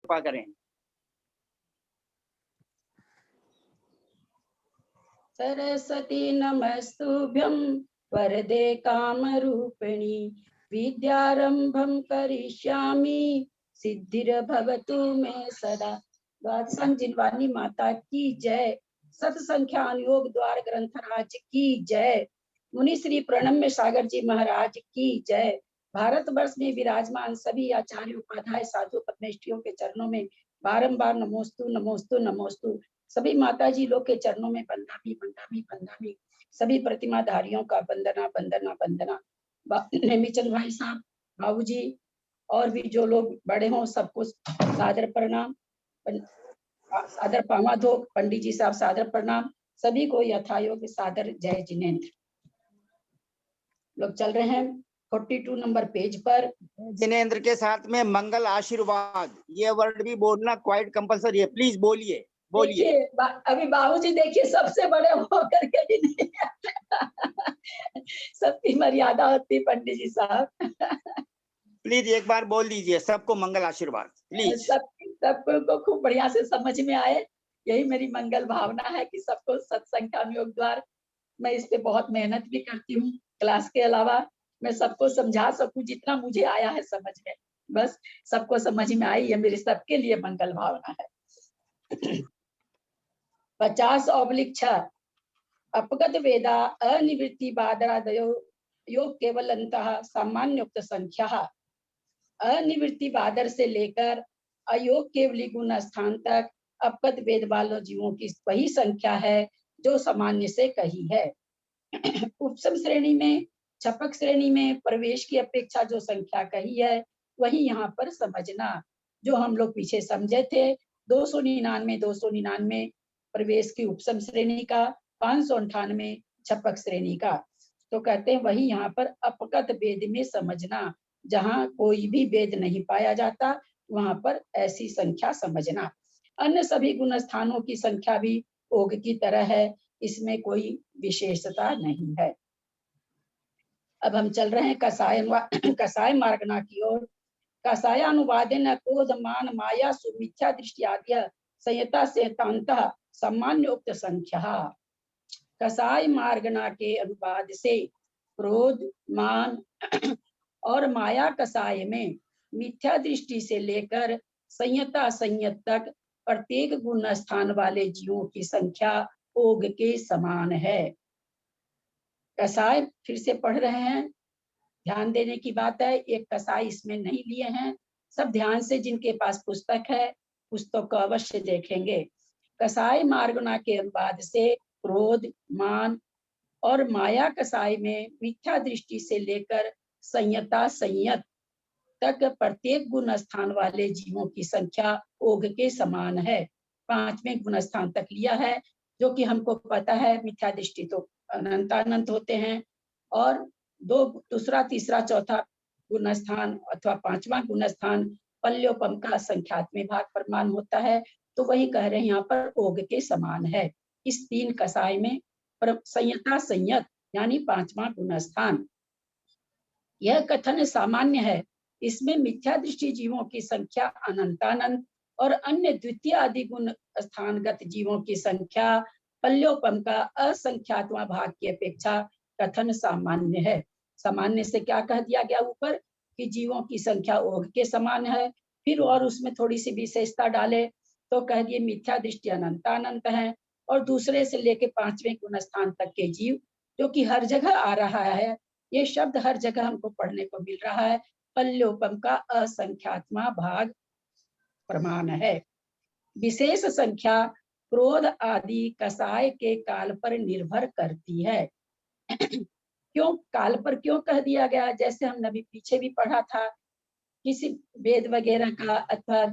कृपा करें। सरस्वती नमस्तुभ्यं वरदे कामरूपिणी विद्यारंभं करिष्यामि सिद्धिर्भवतु मे सदा। द्वादशं जिनवानी माता की जय। सत संख्या योग द्वार ग्रंथराज की जय। मुनि श्री प्रणम्य सागर जी महाराज की जय। भारतवर्ष में विराजमान सभी आचार्य उपाध्याय साधु पद्मेष्ठियों के चरणों में बारंबार नमोस्तु नमोस्तु नमोस्तु। सभी माता जी लोग के चरणों में बंदामी बंदामी बंदामी। सभी प्रतिमा धारियों का वंदना वंदना वंदना। नेमीचंद भाई साहब, बाबू जी और भी जो लोग बड़े हों सबको सादर प्रणाम, सादर पामाधो। पंडित जी साहब सादर प्रणाम। सभी को यथायोग सादर जय जिनेन्द्र। लोग चल रहे हैं 42 नंबर पेज पर। जिनेन्द्र के साथ में मंगल आशीर्वाद, ये वर्ड भी बोलना क्वाइट कंपलसरी है, प्लीज बोलिए बोलिए। देखिए अभी बाबूजी देखिए सबसे बड़े होकर के भी नहीं सबकी मर्यादा होती पंडित जी साहब। प्लीज एक बार बोल दीजिए सबको मंगल आशीर्वाद प्लीज। सबको खूब बढ़िया से समझ में आए, यही मेरी मंगल भावना है कि सबको सत्संग का योग द्वार। मैं इस पे बहुत मेहनत भी करती हूँ, क्लास के अलावा मैं सबको समझा सकूं जितना मुझे आया है समझ में, बस सबको समझ में आई, ये मेरी सबके लिए मंगल भावना है। 50/6 अपगत वेदा अनिवृत्ति बादरादयो योग केवल अंतः सामान्योक्त संख्या। अनिवृत्ति बादर से लेकर अयोग केवली गुण स्थान तक अपगत वेद वालों जीवों की वही संख्या है जो सामान्य से कही है। उपसम श्रेणी में, छपक श्रेणी में प्रवेश की अपेक्षा जो संख्या कही है वही यहाँ पर समझना। जो हम लोग पीछे समझे थे 299 प्रवेश की उपसम श्रेणी का, 598 छपक श्रेणी का। तो कहते हैं वही यहाँ पर अपगत वेद में समझना, जहाँ कोई भी वेद नहीं पाया जाता वहां पर ऐसी संख्या समझना। अन्य सभी गुण स्थानों की संख्या भी ओग की तरह है, इसमें कोई विशेषता नहीं है। अब हम चल रहे हैं कसाय मार्गना की ओर। कसाय अनुवादेन क्रोध मान माया सुमिथ्या दृष्टि आदि संयता सेतांतः सामान्योक्त संख्या। कसाय मार्गना के अनुवाद से क्रोध मान और माया कसाय में मिथ्या दृष्टि से लेकर संयता संयत तक प्रत्येक गुण स्थान वाले जीवों की संख्या ओग के समान है। कसाय फिर से पढ़ रहे हैं, ध्यान देने की बात है, एक कसाय इसमें नहीं लिए हैं, सब ध्यान से जिनके पास पुस्तक है पुस्तक को अवश्य देखेंगे। कसाय मार्गना के अनुवाद से क्रोध मान और माया कसाय में मिथ्या दृष्टि से लेकर संयता संयत तक प्रत्येक गुण स्थान वाले जीवों की संख्या ओग के समान है। 5वें गुण स्थान तक लिया है, जो कि हमको पता है मिथ्या दृष्टि तो अनंतानंत होते हैं, और दूसरा तीसरा चौथा गुण स्थान अथवा 5वां गुण स्थान पल्योपम का संख्यात्मक भाग प्रमाण होता है। तो वही कह रहे हैं यहाँ पर ओग के समान है। इस 3 कसाय में संयता संयत यानी 5वां गुण स्थान। यह कथन सामान्य है, इसमें मिथ्या दृष्टि जीवों की संख्या अनंतानंत और अन्य द्वितीय आदि गुण स्थानगत जीवों की संख्या पल्योपम का असंख्यात्मा भाग की अपेक्षा कथन सामान्य है। सामान्य से क्या कह दिया गया ऊपर कि जीवों की संख्या ओग के समान है, फिर और उसमें थोड़ी सी विशेषता डाले तो कह दिए मिथ्या दृष्टि अनंतानंत है, और दूसरे से लेके 5वें गुण स्थान तक के जीव जो कि हर जगह आ रहा है, ये शब्द हर जगह हमको पढ़ने को मिल रहा है, पल्योपम का असंख्यात्मा भाग प्रमाण है। विशेष संख्या क्रोध आदि कसाय के काल पर निर्भर करती है। क्यों काल पर क्यों कह दिया गया? जैसे हमने अभी पीछे भी पढ़ा था, किसी वेद वगैरह का अथवा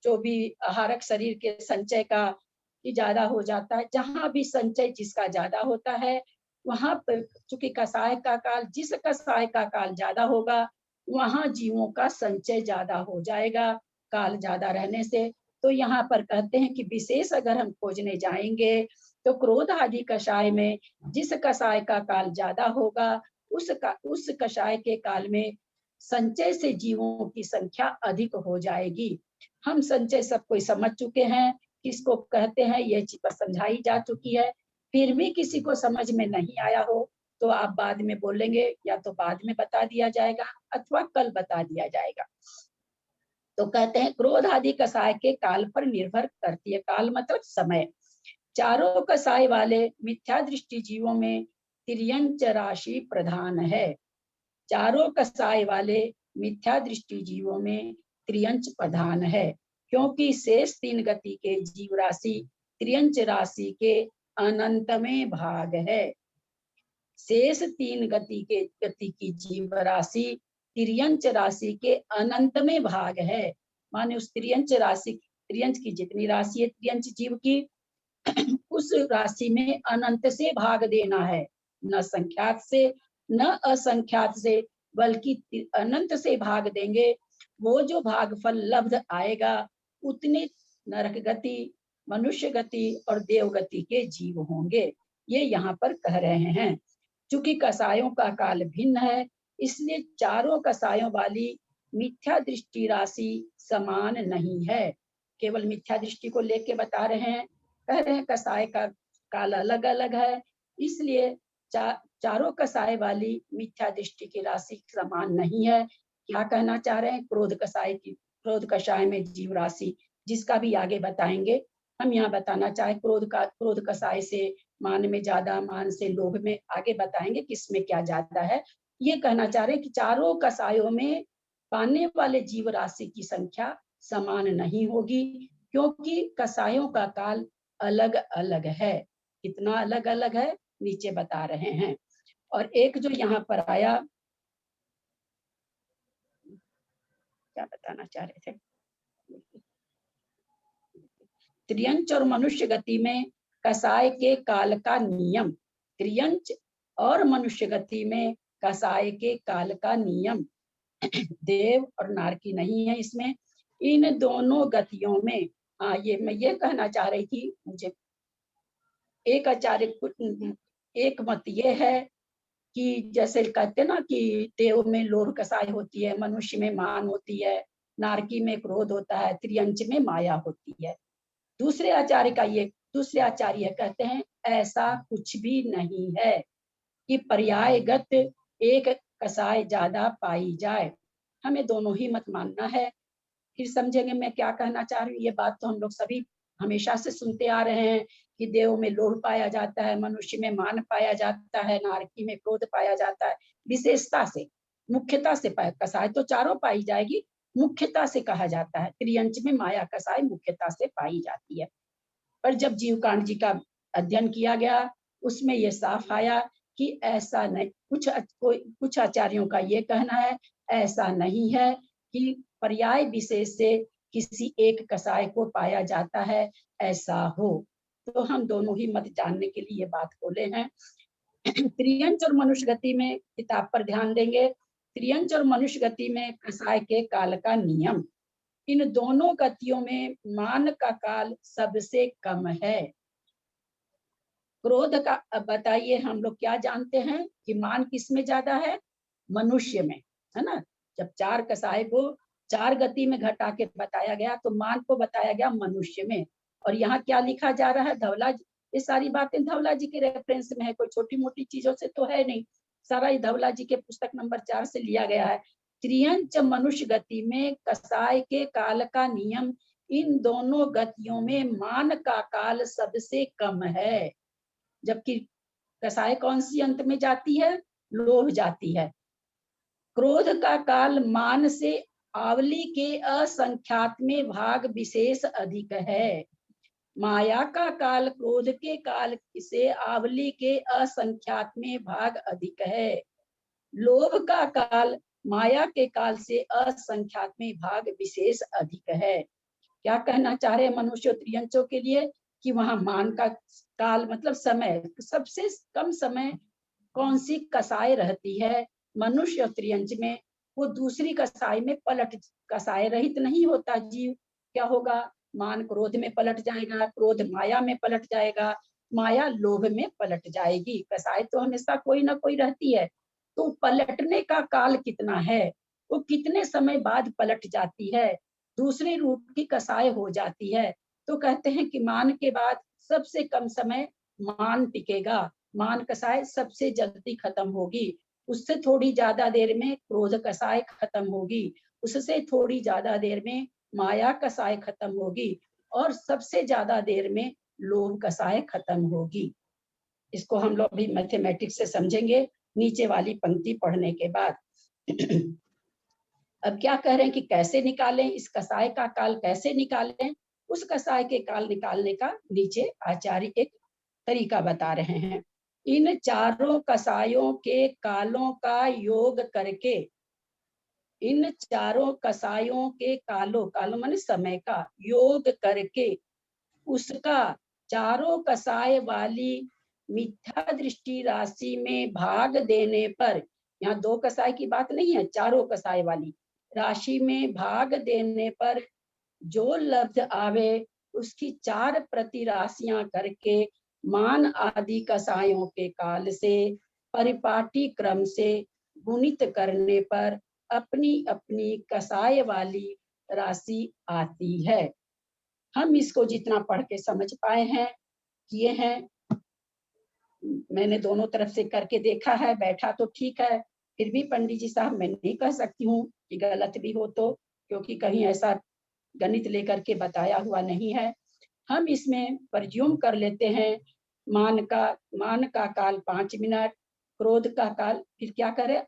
जो भी आहारक शरीर के संचय का ज्यादा हो जाता है, जहां भी संचय जिसका ज्यादा होता है वहां पर चूंकि कसाय का काल, जिस कसाय का काल ज्यादा होगा वहां जीवों का संचय ज्यादा हो जाएगा काल ज्यादा रहने से। तो यहाँ पर कहते हैं कि विशेष अगर हम खोजने जाएंगे तो क्रोध आदि कषाय में जिस कषाय का काल ज्यादा होगा उस कषाय के काल में संचय से जीवों की संख्या अधिक हो जाएगी। हम संचय सब कोई समझ चुके हैं, किसको कहते हैं ये चीज समझाई जा चुकी है। फिर भी किसी को समझ में नहीं आया हो तो आप बाद में बोलेंगे, या तो बाद में बता दिया जाएगा अथवा कल बता दिया जाएगा। तो कहते हैं क्रोध आदि कसाय के काल पर निर्भर करती है। काल मतलब समय। चारों कसाय वाले मिथ्या दृष्टि जीवों में तिर्यंच राशि प्रधान है। चारों कसाय वाले मिथ्या दृष्टि जीवों में त्रियंच प्रधान है, क्योंकि शेष तीन गति के जीव राशि त्रियंच राशि के अनंत में भाग है। शेष तीन गति की जीव राशि त्रियंच राशि के अनंत में भाग है। माने उस त्रियंच की जितनी राशि है त्रियंच जीव की, उस राशि में अनंत से भाग देना है, न संख्यात से न असंख्यात से, बल्कि अनंत से भाग देंगे। वो जो भागफल लब्ध आएगा उतने नरक गति, मनुष्य गति और देव गति के जीव होंगे। ये यहाँ पर कह रहे हैं। चूंकि कसायों का काल भिन्न है, इसलिए चारों कसायों वाली मिथ्या दृष्टि राशि समान नहीं है। केवल मिथ्या दृष्टि को लेके बता रहे हैं, कह रहे हैं कसाय का काल अलग अलग है, इसलिए चारों कसाय वाली मिथ्या दृष्टि की राशि समान नहीं है। क्या कहना चाह रहे हैं? क्रोध कषाय में जीव राशि, जिसका भी आगे बताएंगे। हम यहाँ बताना चाहे क्रोध कसाय से मान में ज्यादा, मान से लोभ में, आगे बताएंगे किसमें क्या ज्यादा है। ये कहना चाह रहे हैं कि चारों कसायों में पाने वाले जीव राशि की संख्या समान नहीं होगी, क्योंकि कसायों का काल अलग अलग है। कितना अलग अलग है नीचे बता रहे हैं। और एक जो यहाँ पर आया, क्या बताना चाह रहे थे, त्रियंच और मनुष्य गति में कसाय के काल का नियम। त्रियंच और मनुष्य गति में कसाय के काल का नियम देव और नारकी नहीं है इसमें। इन दोनों गतियों में, हाँ ये मैं ये कहना चाह रही थी, मुझे एक एक मत ये है कि जैसे कहते ना कि देव में लोभ कसाय होती है, मनुष्य में मान होती है, नारकी में क्रोध होता है, त्रियंच में माया होती है। दूसरे आचार्य कहते हैं ऐसा कुछ भी नहीं है कि पर्यायगत एक कसाय ज्यादा पाई जाए। हमें दोनों ही मत मानना है। फिर समझेंगे मैं क्या कहना चाह रही हूँ। ये बात तो हम लोग सभी हमेशा से सुनते आ रहे हैं कि देव में लोभ पाया जाता है, मनुष्य में मान पाया जाता है, नारकी में क्रोध पाया जाता है। विशेषता से, मुख्यता से पाया, कसाय तो चारों पाई जाएगी, मुख्यता से कहा जाता है त्रियंच में माया कसाय मुख्यता से पाई जाती है। पर जब जीवकांड जी का अध्ययन किया गया, उसमें यह साफ आया कि ऐसा नहीं, कुछ आचार्यों का ये कहना है ऐसा नहीं है कि पर्याय विशेष से किसी एक कसाय को पाया जाता है, ऐसा हो। तो हम दोनों ही मत जानने के लिए ये बात बोले हैं। त्रियंच और मनुष्य गति में किताब पर ध्यान देंगे। त्रियंच और मनुष्य गति में कसाय के काल का नियम। इन दोनों गतियों में मान का काल सबसे कम है। क्रोध का, अब बताइए हम लोग क्या जानते हैं कि मान किसमें ज्यादा है? मनुष्य में, है ना। जब चार कसाय को चार गति में घटा के बताया गया तो मान को बताया गया मनुष्य में। और यहाँ क्या लिखा जा रहा है? धवला जी, ये सारी बातें धवला जी के रेफरेंस में है, कोई छोटी मोटी चीजों से तो है नहीं, सारा ही धवला जी के पुस्तक नंबर 4 से लिया गया है। त्रियंच मनुष्य गति में कसाय के काल का नियम, इन दोनों गतियों में मान का काल सबसे कम है। जबकि कसाय कौन सी अंत में जाती है? लोभ जाती है। क्रोध का काल मान से आवली के असंख्यात में भाग विशेष अधिक है। माया का काल क्रोध के काल से आवली के असंख्यात में भाग अधिक है। लोभ का काल माया के काल से असंख्यात में भाग विशेष अधिक है। क्या कहना चाह रहे हैं मनुष्य त्रियंचों के लिए? कि वहां मान का काल मतलब समय, सबसे कम समय कौन सी कसाय रहती है? मनुष्य और त्रियंच में। वो दूसरी कसाई में कसाय रहित नहीं होता जीव। क्या होगा? मान क्रोध में पलट जाएगा, क्रोध माया में पलट जाएगा, माया लोभ में पलट जाएगी। कसाय तो हमेशा कोई ना कोई रहती है। तो पलटने का काल कितना है? वो कितने समय बाद पलट जाती है? दूसरे रूप की कसाय हो जाती है। तो कहते हैं कि मान के बाद सबसे कम समय मान टिकेगा, मान कसाय सबसे जल्दी खत्म होगी, उससे थोड़ी ज्यादा देर में क्रोध कसाय खत्म होगी, उससे थोड़ी ज्यादा देर में माया कसाय खत्म होगी, और सबसे ज्यादा देर में लोभ कसाय खत्म होगी। इसको हम लोग भी मैथमेटिक्स से समझेंगे नीचे वाली पंक्ति पढ़ने के बाद। अब क्या कह रहे हैं कि कैसे निकालें, इस कसाय का काल कैसे निकालें। उस कसाय के काल निकालने का नीचे आचार्य एक तरीका बता रहे हैं। इन चारों कसायों के कालों का योग करके, इन चारों कसायों के कालों माने समय का योग करके, उसका चारों कसाय वाली मिथ्या दृष्टि राशि में भाग देने पर, यहाँ दो कसाय की बात नहीं है, चारों कसाय वाली राशि में भाग देने पर जो लब्ध आवे उसकी 4 प्रति राशियां करके मान आदि कसायों के काल से परिपाटी क्रम से गुणित करने पर अपनी अपनी कसाय वाली राशि आती है। हम इसको जितना पढ़ के समझ पाए हैं किए हैं, मैंने दोनों तरफ से करके देखा है, बैठा तो ठीक है, फिर भी पंडित जी साहब मैं नहीं कह सकती हूँ कि गलत भी हो तो, क्योंकि कहीं ऐसा गणित लेकर के बताया हुआ नहीं है। हम इसमें परज्यूम कर लेते हैं, मान का काल 5 मिनट, क्रोध का काल, फिर क्या करे,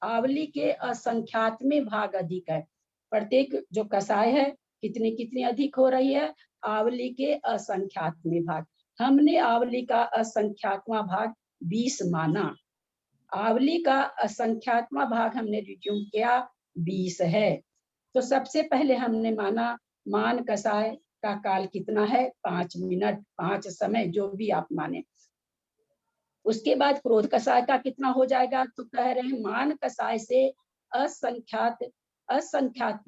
आवली के असंख्यात में भाग अधिक है, प्रत्येक जो कसाय है कितनी कितनी अधिक हो रही है, आवली के असंख्यात में भाग। हमने आवली का असंख्यातवां भाग 20 माना, आवली का असंख्यातवां भाग हमने रिज्यूम किया 20 है। तो सबसे पहले हमने माना मान कसाय का काल कितना है, 5 मिनट, 5 समय, जो भी आप माने। उसके बाद क्रोध कसाय का कितना हो जाएगा, तो कह रहे हैं मान कसाय से असंख्यात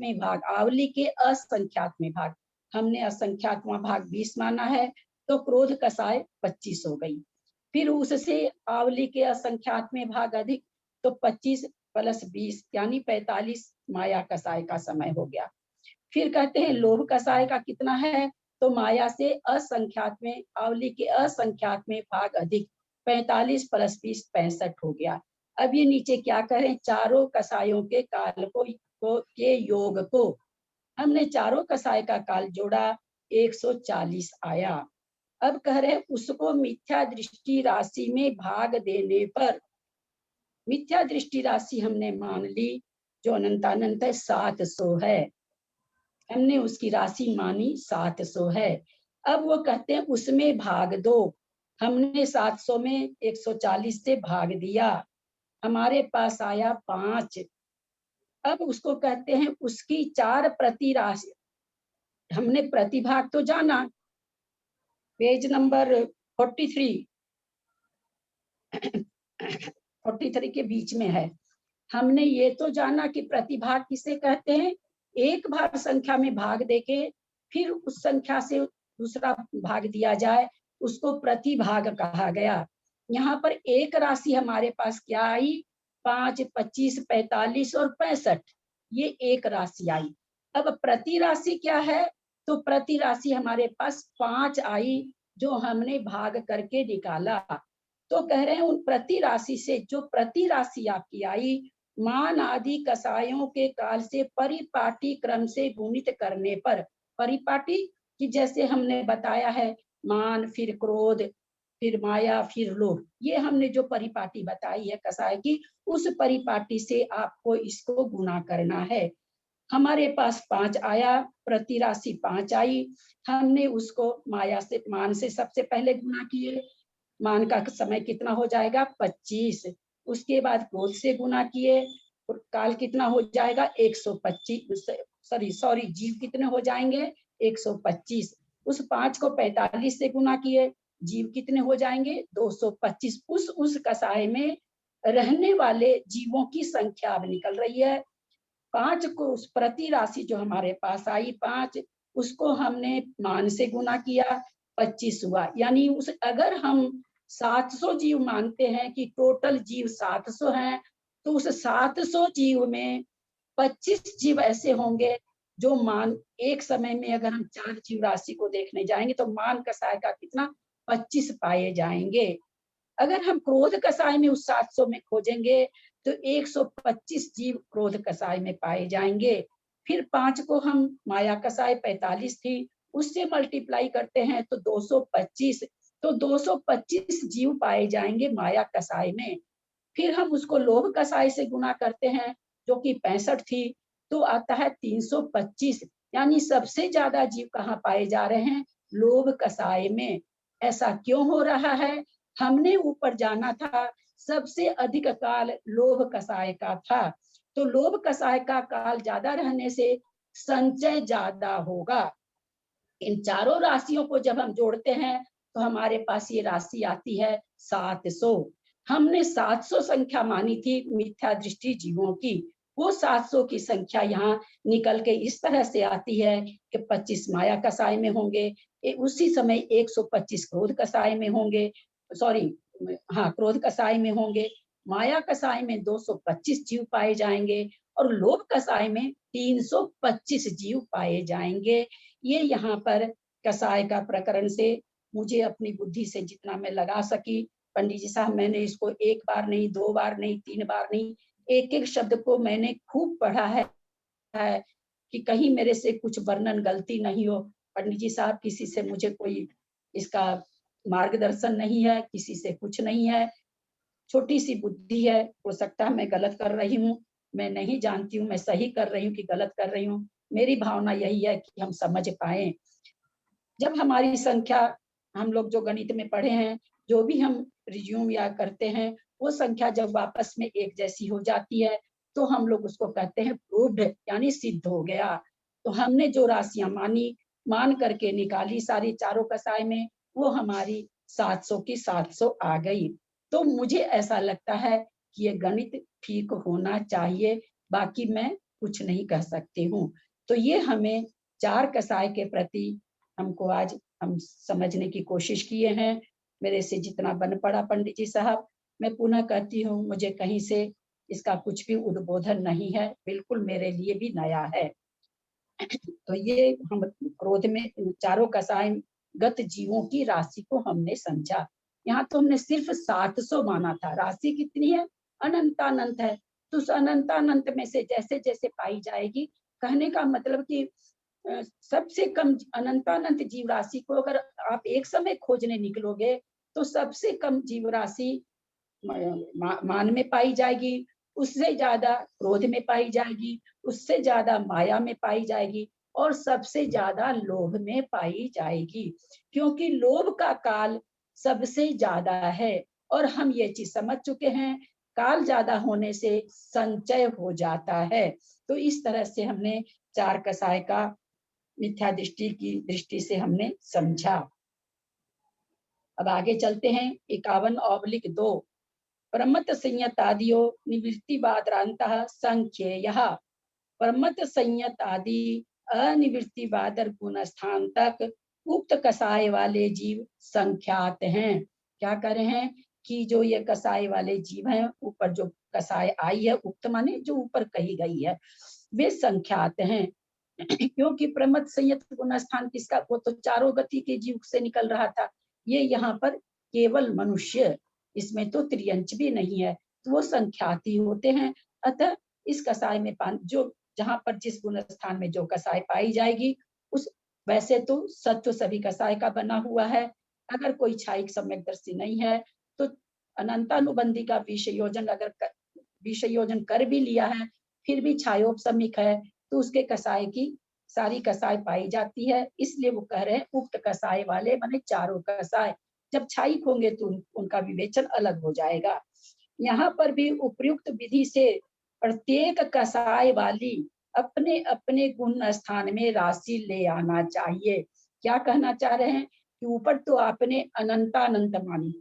में भाग, आवली के असंख्यात में भाग, हमने असंख्यातवां भाग 20 माना है, तो क्रोध कसाय 25 हो गई। फिर उससे आवली के असंख्यात में भाग अधिक, तो 25 प्लस 20 यानी 45 माया कसाय का समय हो गया। फिर कहते हैं लोभ कसाय का कितना है, तो माया से असंख्यात में, आवली के असंख्यात में भाग अधिक, 45 प्लस 20 65 हो गया। अब ये नीचे क्या करें, चारों कसायों के काल के योग को, हमने चारों कसाय का काल जोड़ा 140 आया। अब कह रहे हैं उसको मिथ्या दृष्टि राशि में भाग देने पर, मिथ्या दृष्टि राशि हमने मान ली जो अनंतानंत है 700 है, हमने उसकी राशि मानी 700 है। अब वो कहते हैं उसमें भाग दो, हमने 700 में 140 से भाग दिया, हमारे पास आया 5। अब उसको कहते हैं उसकी 4 प्रति राशि, हमने प्रतिभाग तो जाना, पेज नंबर 43 के बीच में है, हमने ये तो जाना कि प्रतिभाग किसे कहते हैं, एक भाग संख्या में भाग देके फिर उस संख्या से दूसरा भाग दिया जाए, उसको प्रतिभाग कहा गया। यहाँ पर एक राशि हमारे पास क्या आई, 5, 25, 45 और 65, ये एक राशि आई। अब प्रति राशि क्या है, तो प्रति राशि हमारे पास 5 आई जो हमने भाग करके निकाला। तो कह रहे हैं उन प्रति राशि से जो प्रति राशि आपकी आई, मान आदि कसायों के काल से परिपाटी क्रम से गुणित करने पर, परिपाटी कि जैसे हमने बताया है मान, फिर क्रोध, फिर माया, फिर लोभ, ये हमने जो परिपाटी बताई है कसाय की, उस परिपाटी से आपको इसको गुणा करना है। हमारे पास 5 आया, प्रति राशि 5 आई, हमने उसको माया से, मान से सबसे पहले गुणा किए, मान का समय कितना हो जाएगा 25, उसके बाद क्रोध से गुना किए, काल कितना हो जाएगा 125, सॉरी जीव कितने हो जाएंगे 125, उस 5 को 45 से गुना किए, जीव कितने हो जाएंगे 225। उस कसाय में रहने वाले जीवों की संख्या अब निकल रही है। 5 को, उस प्रति राशि जो हमारे पास आई 5, उसको हमने मान से गुना किया, 25 हुआ। यानी उस, अगर हम 700 जीव मानते हैं कि टोटल जीव 700 हैं, तो उस 700 जीव में 25 जीव ऐसे होंगे जो मान एक समय में अगर हम 4 जीव राशि को देखने जाएंगे तो मान कसाय का कितना 25 पाए जाएंगे। अगर हम क्रोध कसाय में उस 700 में खोजेंगे तो 125 जीव क्रोध कसाय में पाए जाएंगे। फिर 5 को हम माया कसाय 45 थी, उससे मल्टीप्लाई करते हैं तो 225, तो 225 जीव पाए जाएंगे माया कसाय में। फिर हम उसको लोभ कसाय से गुना करते हैं जो कि 65 थी, तो आता है 325। यानी सबसे ज्यादा जीव कहाँ पाए जा रहे हैं? लोभ कसाय में। ऐसा क्यों हो रहा है? हमने ऊपर जाना था सबसे अधिक काल लोभ कसाय का था, तो लोभ कसाय का काल ज्यादा रहने से संचय ज्यादा होगा। इन चारों राशियों को जब हम जोड़ते हैं तो हमारे पास ये राशि आती है 700। हमने 700 संख्या मानी थी मिथ्या दृष्टि जीवों की, वो 700 की संख्या यहाँ निकल के इस तरह से आती है कि 25 माया कसाय में होंगे, उसी समय 125 क्रोध कसाय में होंगे, सॉरी हाँ क्रोध कसाय में होंगे, माया कसाय में 225 जीव पाए जाएंगे और लोभ कसाय में 325 जीव पाए जाएंगे। ये यहाँ पर कसाय का प्रकरण से मुझे अपनी बुद्धि से जितना मैं लगा सकी, पंडित जी साहब मैंने इसको एक बार नहीं, 2 बार नहीं, 3 बार नहीं, एक एक शब्द को मैंने खूब पढ़ा है कि कहीं मेरे से कुछ वर्णन गलती नहीं हो। पंडित जी साहब किसी से मुझे कोई इसका मार्गदर्शन नहीं है, किसी से कुछ नहीं है, छोटी सी बुद्धि है, हो सकता है मैं गलत कर रही हूँ, मैं नहीं जानती हूँ मैं सही कर रही हूँ कि गलत कर रही हूँ। मेरी भावना यही है कि हम समझ पाए। जब हमारी संख्या, हम लोग जो गणित में पढ़े हैं, जो भी हम रिज्यूम या करते हैं, वो संख्या जब वापस में एक जैसी हो जाती है तो हम लोग उसको कहते हैं प्रूव्ड, यानी सिद्ध हो गया। तो हमने जो राशियां मानी, मान करके निकाली सारी चारों कसाय में, वो हमारी 700 की 700 आ गई। तो मुझे ऐसा लगता है कि ये गणित ठीक होना चाहिए, बाकी मैं कुछ नहीं कह सकती हूँ। तो ये हमें 4 कसाय के प्रति हमको आज हम समझने की कोशिश किए हैं। मेरे से जितना बन पड़ा पंडित जी साहब, मैं पुनः कहती हूँ मुझे कहीं से इसका कुछ भी उद्बोधन नहीं है, बिल्कुल मेरे लिए भी नया है। तो ये हम क्रोध में चारों कसाय गत जीवों की राशि को हमने समझा। यहाँ तो हमने सिर्फ 700 माना था, राशि कितनी है? अनंतानंत है। तो उस अनंतानंत में से जैसे जैसे पाई जाएगी, कहने का मतलब कि सबसे कम अनंतानंत जीव राशि को अगर आप एक समय खोजने निकलोगे तो सबसे कम जीव राशि मान में पाई जाएगी, उससे ज्यादा क्रोध में पाई जाएगी, उससे ज्यादा माया में पाई जाएगी और सबसे ज्यादा लोभ में पाई जाएगी, क्योंकि लोभ का काल सबसे ज्यादा है। और हम ये चीज समझ चुके हैं, काल ज्यादा होने से संचय हो जाता है। तो इस तरह से हमने 4 कसाय का मिथ्या दृष्टि की दृष्टि से हमने समझा। अब आगे चलते हैं 51/2 प्रमत्त संयतादियो निवृत्तिवादरान्तः संख्येयः। प्रमत्त संयत आदि अनिवृत्तिवादर गुण स्थान तक उक्त कसाय वाले जीव संख्यात हैं। क्या करे हैं कि जो ये कसाय वाले जीव हैं, ऊपर जो कसाय आई है, उक्त माने जो ऊपर कही गई है, वे संख्यात हैं। क्योंकि प्रमत्त संयत गुण स्थान किसका? वो तो चारों गति के जीव से निकल रहा था, ये यहाँ पर केवल मनुष्य, इसमें तो त्रियंच भी नहीं है, तो वो संख्याती होते हैं। अतः इस कसाय में जो जहां पर जिस गुण स्थान में जो कसाय पाई जाएगी, उस वैसे तो सत्व सभी कसाय का बना हुआ है। अगर कोई क्षायिक सम्यकदर्शी नहीं है तो अनंतानुबंधी का विषयोजन अगर विषयोजन कर भी लिया है, फिर भी छायोपसमिक है, तो उसके कसाय की सारी कसाय पाई जाती है। इसलिए वो कह रहे हैं उक्त कसाय वाले माने चारों कसाय। जब छायिक होंगे तो उनका विवेचन अलग हो जाएगा। यहाँ पर भी उपयुक्त विधि से प्रत्येक कसाय वाली अपने अपने गुण स्थान में राशि ले आना चाहिए। क्या कहना चाह रहे हैं कि ऊपर तो आपने अनंतानंत मानी,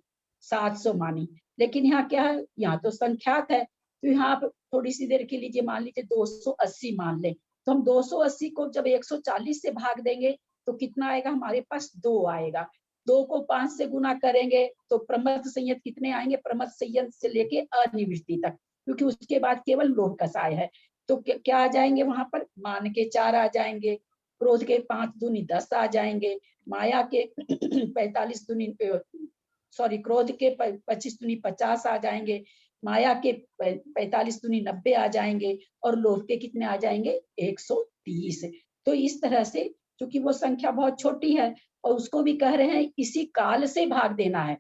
700 मानी, लेकिन यहाँ क्या है? यहाँ तो संख्यात है, तो यहाँ आप थोड़ी सी देर के लिए मान लीजिए 280 मान ले, तो हम 280 को जब 140 से भाग देंगे तो कितना आएगा? हमारे पास 2 आएगा। 2 को 5 से गुना करेंगे तो प्रमत्त संयत कितने आएंगे? प्रमत्त संयत से लेके अनिवृत्ति तक, क्योंकि उसके बाद केवल लोभ कसाय है। तो क्या आ जाएंगे वहां पर? मान के 4 आ जाएंगे, क्रोध के 5 दूनी 10 आ जाएंगे, माया के 45 दूनी सॉरी क्रोध के 25 दूनी 50 आ जाएंगे, माया के 45 दूनी 90 आ जाएंगे, और लोभ के कितने आ जाएंगे? 130। तो इस तरह से, क्योंकि वो संख्या बहुत छोटी है, और उसको भी कह रहे हैं इसी काल से भाग देना है,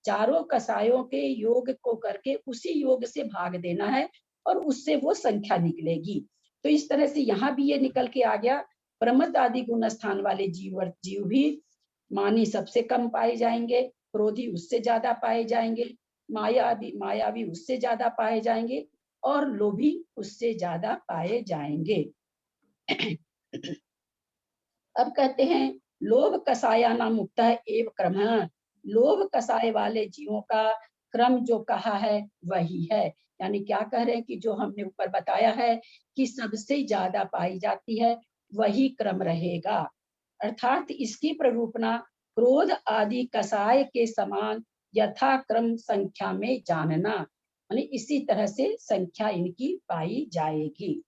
चारों कसायों के योग को करके उसी योग से भाग देना है, और उससे वो संख्या निकलेगी। तो इस तरह से यहाँ भी ये निकल के आ गया, प्रमद आदि गुण स्थान वाले जीव भी मानी सबसे कम पाए जाएंगे, क्रोधी उससे ज्यादा पाए जाएंगे, मायावी उससे ज्यादा पाए जाएंगे, और लोभी उससे ज्यादा पाए जाएंगे। अब कहते हैं लोभ कसाया नाम मुक्त है एव क्रम। लोभ कसाय वाले जीवों का क्रम जो कहा है वही है, यानी क्या कह रहे हैं कि जो हमने ऊपर बताया है कि सबसे ज्यादा पाई जाती है वही क्रम रहेगा, अर्थात इसकी प्ररूपणा क्रोध आदि कसाय के समान यथा क्रम संख्या में जानना, यानी इसी तरह से संख्या इनकी पाई जाएगी।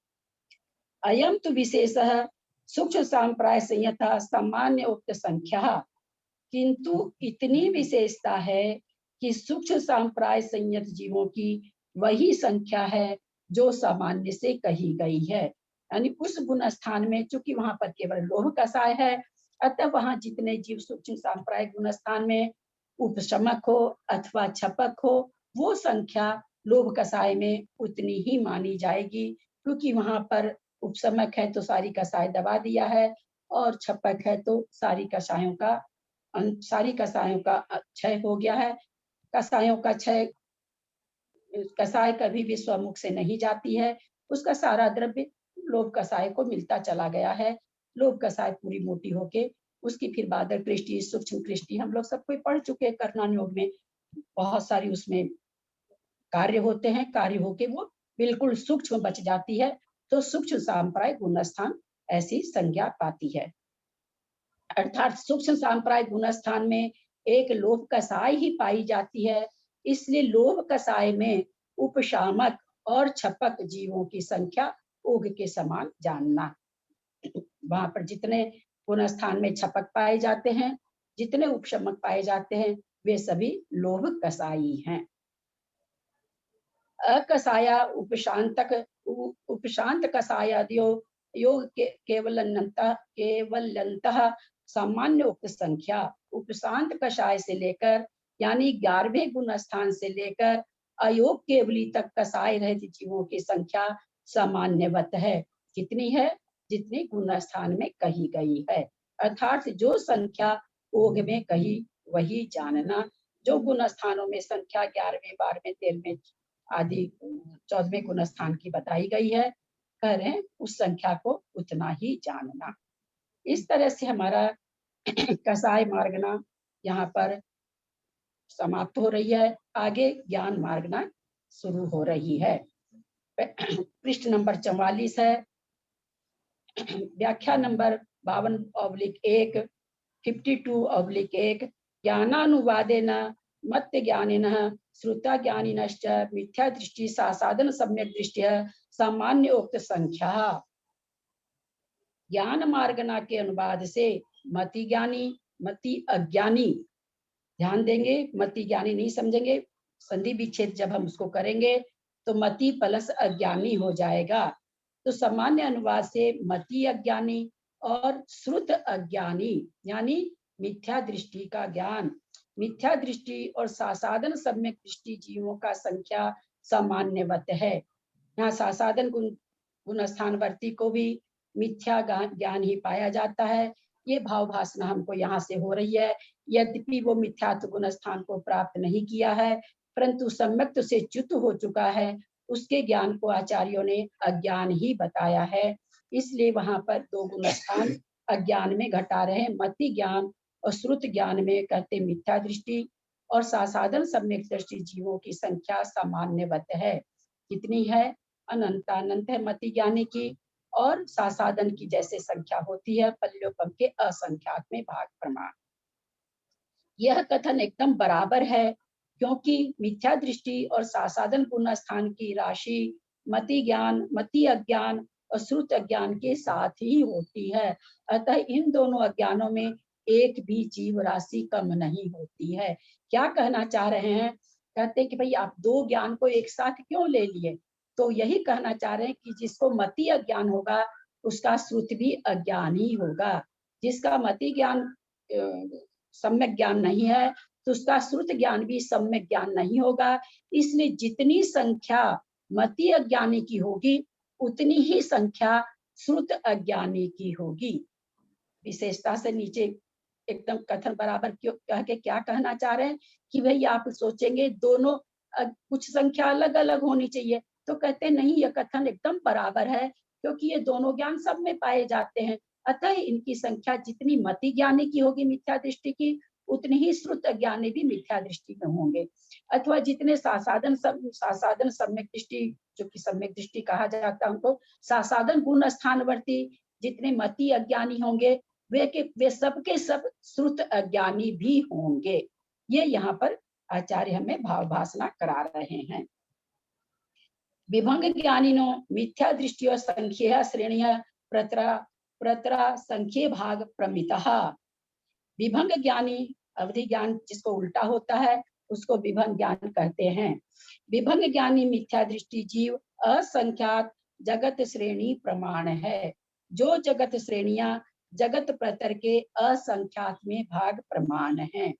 अयम तो विशेष सूक्ष्म सांप्राय संयथा सामान्य उक्त संख्या, किंतु इतनी विशेषता है कि सूक्ष्म सांप्राय संयत जीवों की वही संख्या है जो सामान्य से कही गई है, यानी उस गुण स्थान में चूंकि वहां पर केवल लोभ कसाय है, अतः वहां जितने जीव सूक्ष्म सांप्राय गुण स्थान में उपशमक हो अथवा छपक हो, वो संख्या लोभ कसाय में उतनी ही मानी जाएगी, क्योंकि वहां पर उपशमक है तो सारी कसाय दबा दिया है, और छपक है तो सारी कसायों का क्षय हो गया है। कसायों का क्षय, कसाय कभी भी स्वमुख से नहीं जाती है, उसका सारा द्रव्य लोभ कसाय को मिलता चला गया है। लोभ कसाय पूरी मोटी होके उसकी फिर बादल कृष्टि, सूक्ष्म कृष्टि हम लोग सब कोई पढ़ चुके हैं करना योग में, बहुत सारी उसमें कार्य होते हैं, कार्य होके वो बिल्कुल सूक्ष्म बच जाती है, तो सूक्ष्म सांप्राय गुण स्थान ऐसी संज्ञा पाती है। अर्थात सूक्ष्म सांप्राय गुण स्थान में एक लोभ कसाय ही पाई जाती है, इसलिए लोभ कसाय में उपशामक और छपक जीवों की संख्या उग के समान जानना। वहां पर जितने गुण स्थान में छपक पाए जाते हैं, जितने उपशमक पाए जाते हैं, वे सभी लोभ कसाई हैं। अकसाया उपशांत कसायादियो योग के केवलंतः सामान्य उक्त संख्या, उपशांत कषाय से लेकर यानी 11वें गुण स्थान से लेकर अयोग केवली तक कसाय रहित जीवों की संख्या सामान्यवत है। कितनी है? जितनी गुण स्थान में कही गई है, अर्थात जो संख्या ओघ में कही वही जानना। जो गुण स्थानों में संख्या 11वें 12वें 13वें आदि 14वें गुण स्थान की बताई गई है, कह रहे हैं उस संख्या को उतना ही जानना। इस तरह से हमारा कसाय मार्गना यहाँ पर समाप्त हो रही है, आगे ज्ञान मार्गना शुरू हो रही है। पृष्ठ नंबर 44 है, व्याख्या नंबर 52/1 52/1 ज्ञानानुवादेन मत्त ज्ञानिनः श्रुता ज्ञानिनश्च मिथ्या दृष्टि सासाधन सम्यक दृष्टिः सामान्य उक्त संख्या। ज्ञान मार्गना के अनुवाद से मति ज्ञानी, मति अज्ञानी, ध्यान देंगे, मति ज्ञानी नहीं समझेंगे, संधि विच्छेद जब हम उसको करेंगे तो मति प्लस अज्ञानी हो जाएगा। तो सामान्य अनुवाद से मति अज्ञानी और श्रुत अज्ञानी यानी मिथ्या दृष्टि का ज्ञान, मिथ्या दृष्टि और सासाधन सम्यक दृष्टि जीवों का संख्या सामान्यवत है। यहाँ सासाधन गुण स्थानवर्ती को भी मिथ्या ज्ञान ही पाया जाता है। ये भाव भासना हमको यहाँ से हो रही है, यद्यपि वो मिथ्यात्व गुण स्थान को प्राप्त नहीं किया है, परंतु सम्यक से च्युत हो चुका है, उसके ज्ञान को आचार्यों ने अज्ञान ही बताया है। इसलिए वहां पर 2 गुण स्थान अज्ञान में घटा रहे हैं, मति ज्ञान और श्रुत ज्ञान में कहते मिथ्या दृष्टि और सासाधन सम्यक दृष्टि जीवों की संख्या सामान्यवत है। कितनी है? अनंतानंत है मति ज्ञानी की, और सासाधन की जैसे संख्या होती है पल्योपम के असंख्यात में भाग प्रमाण। यह कथन एकदम बराबर है, क्योंकि मिथ्या दृष्टि और सासाधन गुण स्थान की राशि मति ज्ञान, मति अज्ञान और श्रुत अज्ञान के साथ ही होती है। अतः इन दोनों अज्ञानों में एक भी जीव राशि कम नहीं होती है। क्या कहना चाह रहे हैं? कहते हैं कि भाई आप दो ज्ञान को एक साथ क्यों ले लिए? तो यही कहना चाह रहे हैं कि जिसको मति अज्ञान होगा उसका श्रुत भी अज्ञान ही होगा। जिसका मति ज्ञान सम्यक ज्ञान नहीं है तो उसका श्रुत ज्ञान भी सम्यक ज्ञान नहीं होगा। इसलिए जितनी संख्या मति अज्ञानी की होगी उतनी ही संख्या श्रुत अज्ञानी की होगी। विशेषता से नीचे एकदम कथन बराबर क्यों कह के क्या कहना चाह रहे हैं कि भाई आप सोचेंगे दोनों कुछ संख्या अलग अलग होनी चाहिए, तो कहते नहीं, यह कथन एकदम बराबर है क्योंकि ये दोनों ज्ञान सब में पाए जाते हैं। अतः इनकी संख्या जितनी मति ज्ञानी की होगी मिथ्या दृष्टि की, उतनी ही श्रुत ज्ञानी भी मिथ्या दृष्टि में होंगे। अथवा जितने सासाधन सम्यक दृष्टि, जो कि सम्यक दृष्टि कहा जाता है उनको, सासाधन गुण स्थानवर्ती जितने मति अज्ञानी होंगे वे सबके सब श्रुत अज्ञानी भी होंगे। ये यहाँ पर आचार्य हमें भाव भाषणा करा रहे हैं। विभंग ज्ञानिनो मिथ्या दृष्टि और संख्या श्रेणिया प्रतरा संख्य भाग प्रमितः। विभंग ज्ञानी अवधि ज्ञान जिसको उल्टा होता है उसको विभंग ज्ञान कहते हैं। विभंग ज्ञानी मिथ्या दृष्टि जीव असंख्यात जगत श्रेणी प्रमाण है। जो जगत श्रेणियां जगत प्रतर के असंख्यात में भाग प्रमाण हैं।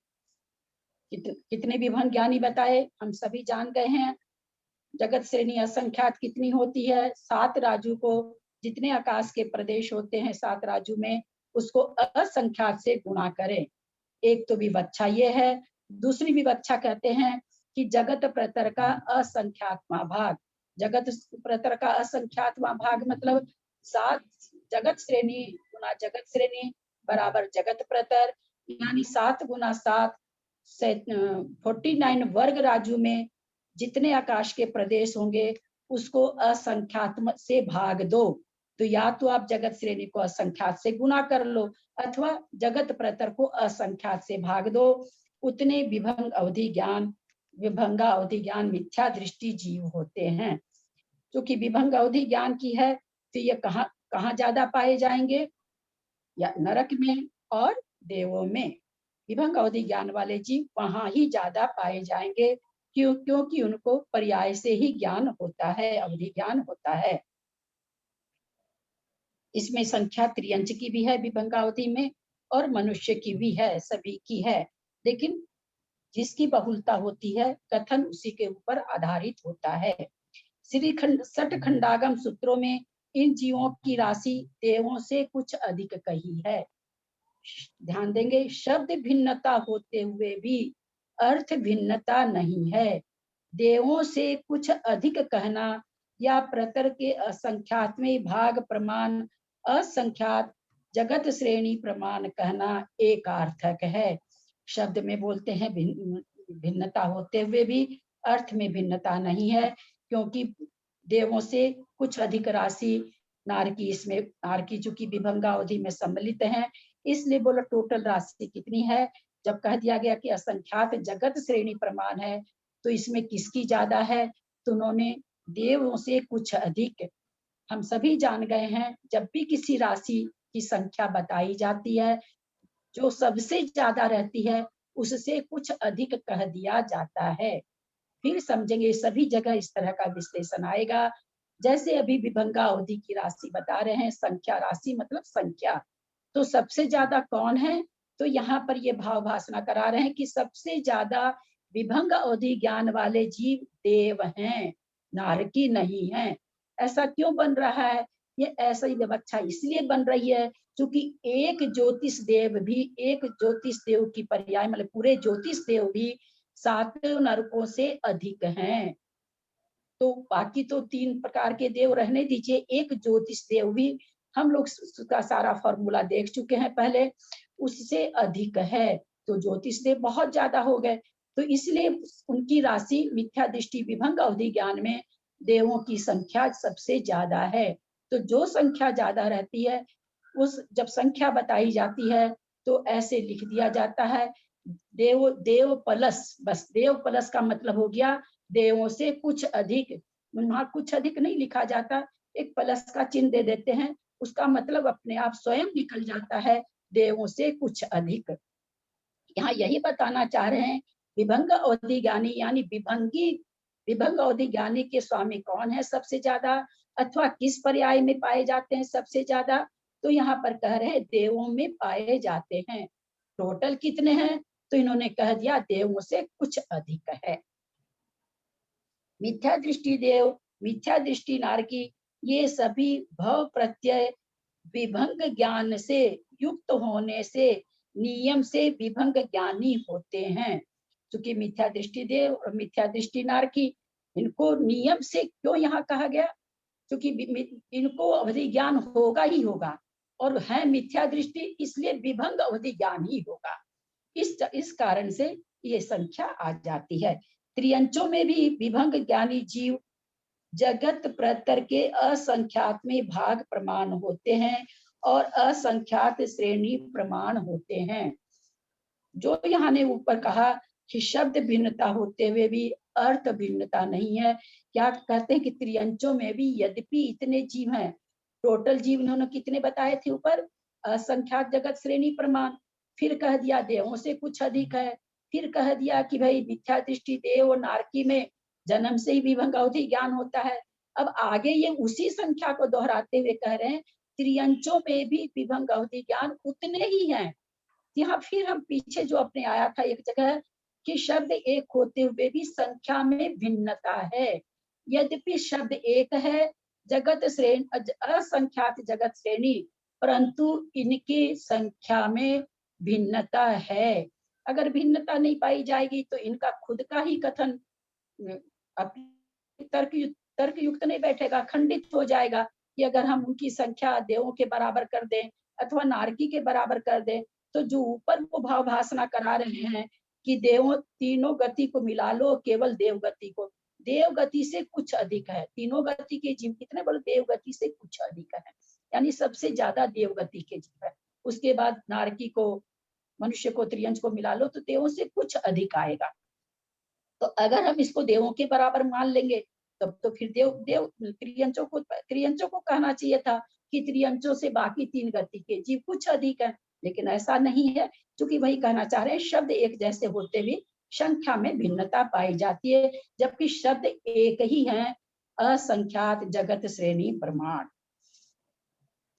कितने विभंग ज्ञानी बताए हम सभी जान गए हैं। जगत श्रेणी असंख्यात कितनी होती है? 7 राजू को जितने आकाश के प्रदेश होते हैं 7 राजू में उसको असंख्यात से गुणा करें। एक तो विवक्षा ये है, दूसरी विवक्षा कहते हैं कि जगत प्रतर का असंख्यातवां भाग। जगत प्रतर का असंख्यातवां भाग मतलब 7 जगत श्रेणी गुना जगत श्रेणी बराबर जगत प्रतर, यानी 7 गुना 7 49 वर्ग राजू में जितने आकाश के प्रदेश होंगे उसको असंख्यात से भाग दो। तो या तो आप जगत श्रेणी को असंख्यात से गुना कर लो अथवा जगत प्रतर को असंख्यात से भाग दो। उतने विभंग अवधि ज्ञान, विभंगा अवधि ज्ञान मिथ्या दृष्टि जीव होते हैं। क्योंकि विभंग अवधि ज्ञान की है तो ये कहाँ ज्यादा पाए जाएंगे? या नरक में और देवों में। विभंग अवधि ज्ञान वाले जीव वहां ही ज्यादा पाए जाएंगे क्योंकि उनको पर्याय से ही ज्ञान होता है, अवधि ज्ञान होता है। इसमें संख्या त्रियंच की भी है विभंगावधि में और मनुष्य की भी है, सभी की है। लेकिन जिसकी बहुलता होती है कथन उसी के ऊपर आधारित होता है। श्री सठ खंडागम सूत्रों में इन जीवों की राशि देवों से कुछ अधिक कही है। ध्यान देंगे, शब्द भिन्नता होते हुए भी अर्थ भिन्नता नहीं है। देवों से कुछ अधिक कहना या प्रतर के असंख्यात में भाग प्रमाण, असंख्यात जगत श्रेणी प्रमाण कहना एकार्थक है। शब्द में बोलते हैं भिन्नता होते हुए भी अर्थ में भिन्नता नहीं है, क्योंकि देवों से कुछ अधिक राशि नारकी, इसमें नारकी चूंकि विभंगावधि में सम्मिलित है इसलिए बोला टोटल राशि कितनी है। जब कह दिया गया कि असंख्यात जगत श्रेणी प्रमाण है तो इसमें किसकी ज्यादा है? तो उन्होंने देवों से कुछ अधिक। हम सभी जान गए हैं जब भी किसी राशि की संख्या बताई जाती है जो सबसे ज्यादा रहती है उससे कुछ अधिक कह दिया जाता है। फिर समझेंगे सभी जगह इस तरह का विश्लेषण आएगा। जैसे अभी विभंगा अवधि की राशि बता रहे हैं, संख्या राशि मतलब संख्या, तो सबसे ज्यादा कौन है? तो यहाँ पर ये भाव भाषणा करा रहे हैं कि सबसे ज्यादा विभंग अवधि ज्ञान वाले जीव देव हैं, नारकी नहीं है। ऐसा क्यों बन रहा है? ये ऐसा ही व्यवस्था इसलिए बन रही है क्योंकि एक ज्योतिष देव की पर्याय मतलब पूरे ज्योतिष देव भी 7 नरकों से अधिक हैं। तो बाकी तो 3 प्रकार के देव रहने दीजिए, एक ज्योतिष देव भी हम लोग उसका सारा फॉर्मूला देख चुके हैं पहले, उससे अधिक है। तो ज्योतिष देव बहुत ज्यादा हो गए, तो इसलिए उनकी राशि मिथ्या दृष्टि विभंग अवधि ज्ञान में देवों की संख्या सबसे ज्यादा है। तो जो संख्या ज्यादा रहती है उस जब संख्या बताई जाती है तो ऐसे लिख दिया जाता है देव प्लस, बस देव प्लस का मतलब हो गया देवों से कुछ अधिक। वहां कुछ अधिक नहीं लिखा जाता, एक प्लस का चिन्ह दे देते हैं, उसका मतलब अपने आप स्वयं निकल जाता है, देवों से कुछ अधिक। यहाँ यही बताना चाह रहे हैं, विभंग अवधि ज्ञानी यानी विभंग अवधि ज्ञानी के स्वामी कौन है सबसे ज्यादा, अथवा किस पर्याय में पाए जाते हैं सबसे ज्यादा। तो यहाँ पर कह रहे हैं देवों में पाए जाते हैं। टोटल कितने हैं, तो इन्होंने कह दिया देवों से कुछ अधिक है। मिथ्या दृष्टि देव, मिथ्या दृष्टि नारकी, ये सभी भव प्रत्यय विभंग ज्ञान से युक्त होने से नियम से विभंग ज्ञानी होते हैं। क्योंकि मिथ्या दृष्टि देव और मिथ्या दृष्टि नारकी, इनको नियम से क्यों यहाँ कहा गया, क्योंकि इनको अवधि ज्ञान होगा ही होगा, और है मिथ्या दृष्टि, इसलिए विभंग अवधि ज्ञान ही होगा। इस कारण से ये संख्या आ जाती है। त्रियंचों में भी विभंग ज्ञानी जीव जगत प्रतर के असंख्यात में भाग प्रमाण होते हैं और असंख्यात श्रेणी प्रमाण होते हैं। जो यहाँ ने ऊपर कहा कि शब्द भिन्नता होते हुए भी अर्थ भिन्नता नहीं है, क्या कहते हैं कि त्रियंचों में भी यद्यपि इतने जीव हैं, टोटल जीव इन्होंने कितने बताए थे ऊपर, असंख्यात जगत श्रेणी प्रमाण, फिर कह दिया देवों से कुछ अधिक है, फिर कह दिया कि भाई मिथ्या दृष्टि देव और नारकी में जन्म से ही विभंग अवधि ज्ञान होता है। अब आगे ये उसी संख्या को दोहराते हुए कह रहे हैं त्रियंचों में भी विभंग अवधि ज्ञान उतने ही हैं। यहाँ फिर हम पीछे जो अपने आया था एक जगह कि शब्द एक होते हुए भी संख्या में भिन्नता है। यद्यपि शब्द एक है, जगत श्रेणी असंख्यात जगत श्रेणी, परंतु इनकी संख्या में भिन्नता है। अगर भिन्नता नहीं पाई जाएगी तो इनका खुद का ही कथन तर्क युक्त नहीं बैठेगा, खंडित हो जाएगा कि अगर हम उनकी संख्या देवों के बराबर कर दें अथवा नारकी के बराबर कर दें, तो जो ऊपर वो भाव भाषणा करा रहे हैं कि देवों तीनों गति को मिला लो, केवल देव गति को, देव गति से कुछ अधिक है, तीनों गति के जीव कितने, बोले देव गति से कुछ अधिक है, यानी सबसे ज्यादा देव गति के जीव है। उसके बाद नारकी को, मनुष्य को, त्रियंच को मिला लो तो देवों से कुछ अधिक आएगा। तो अगर हम इसको देवों के बराबर मान लेंगे तब तो फिर त्रियंचों को कहना चाहिए था कि त्रियंचों से बाकी तीन गति के जीव कुछ अधिक है, लेकिन ऐसा नहीं है, क्योंकि वही कहना चाह रहे हैं शब्द एक जैसे होते भी संख्या में भिन्नता पाई जाती है, जबकि शब्द एक ही है, असंख्यात जगत श्रेणी प्रमाण।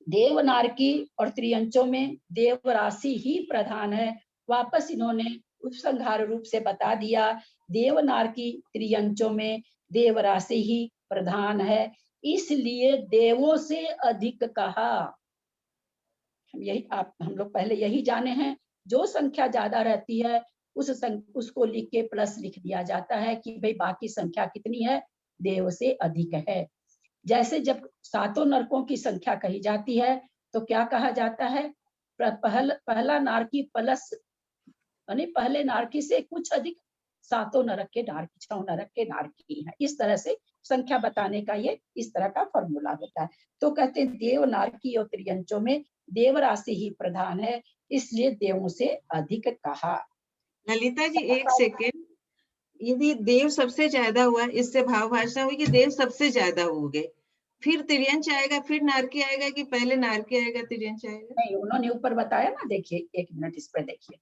देव नारकी और त्रियंचों में देव राशि ही प्रधान है। वापस इन्होंने उपसंहार रूप से बता दिया, देव नारकी त्रियंचों में देव राशि ही प्रधान है, इसलिए देवों से अधिक कहा। हम लोग पहले यही जाने हैं, जो संख्या ज्यादा रहती है उसको लिख के प्लस लिख दिया जाता है कि भाई बाकी संख्या कितनी है, देव से अधिक है। जैसे जब सातों नरकों की संख्या कही जाती है तो क्या कहा जाता है, पहला नारकी प्लस, यानी पहले नारकी से कुछ अधिक सातों नरक के नारकी, 6 नरक के नारकी है। इस तरह से संख्या बताने का ये इस तरह का फॉर्मूला होता है। तो कहते हैं देव नारकी और त्रियंचों में देव राशि ही प्रधान है, इसलिए देवों से अधिक कहा। ललिता जी एक सेकेंड, यदि देव सबसे ज्यादा हुआ, इससे भाव भाषा हुई कि देव सबसे ज्यादा हो गए, फिर त्रियंच आएगा, फिर नारकी आएगा कि पहले नारकी आएगा त्रियंच आएगा? नहीं, उन्होंने ऊपर बताया ना, देखिए एक मिनट इस पर देखिए,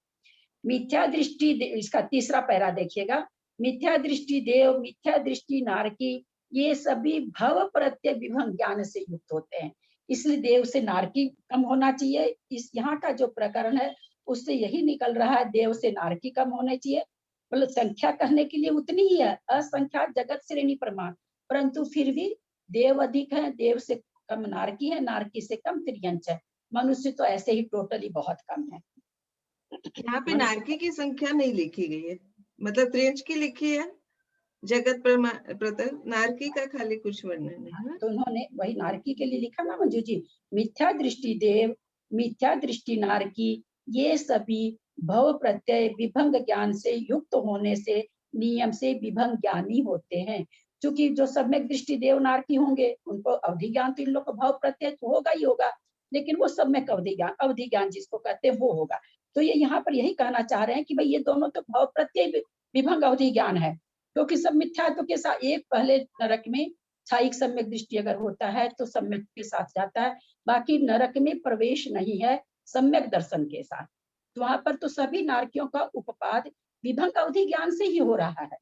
मिथ्या दृष्टि, इसका तीसरा पैरा देखिएगा, मिथ्या दृष्टि देव, मिथ्या दृष्टि नारकी, ये सभी भव प्रत्यय विभंग ज्ञान से युक्त होते हैं, इसलिए देव से नारकी कम होना चाहिए। इस यहाँ का जो प्रकरण है उससे यही निकल रहा है, देव से नारकी कम होने चाहिए। मतलब संख्या कहने के लिए उतनी ही है, असंख्यात जगत श्रेणी प्रमाण, परंतु फिर भी देव अधिक है, देव से कम नारकी है, नारकी से कम त्रियंच है। मनुष्य तो ऐसे ही टोटली बहुत कम है। यहाँ पे नारकी की संख्या नहीं लिखी गई है, मतलब त्रियंच की लिखी है, जगत प्रतर, नारकी का खाली कुछ वर्णन है। तो उन्होंने वही नारकी के लिए लिखा ना मंजू जी, मिथ्या दृष्टि देव, मिथ्या दृष्टि नारकी, ये सभी भव प्रत्यय विभंग ज्ञान से युक्त होने से नियम से विभंग ज्ञानी होते हैं। क्योंकि जो सम्यक दृष्टि देव नारकी होंगे उनको अवधि ज्ञान तो इन लोग को भव प्रत्यय तो होगा ही होगा, लेकिन वो सम्यक अवधि ज्ञान जिसको कहते हैं वो होगा। तो ये यहाँ पर यही कहना चाह रहे हैं कि भाई ये दोनों तो भव प्रत्यय विभंग अवधि ज्ञान है, क्योंकि सब मिथ्यात्व के साथ, एक पहले नरक में छायिक सम्यक दृष्टि अगर होता है तो सम्यक के साथ जाता है, बाकी नरक में प्रवेश नहीं है सम्यक दर्शन के साथ। तो वहां पर तो सभी नारकियों का उपपाद विभंग अवधि ज्ञान से ही हो रहा है।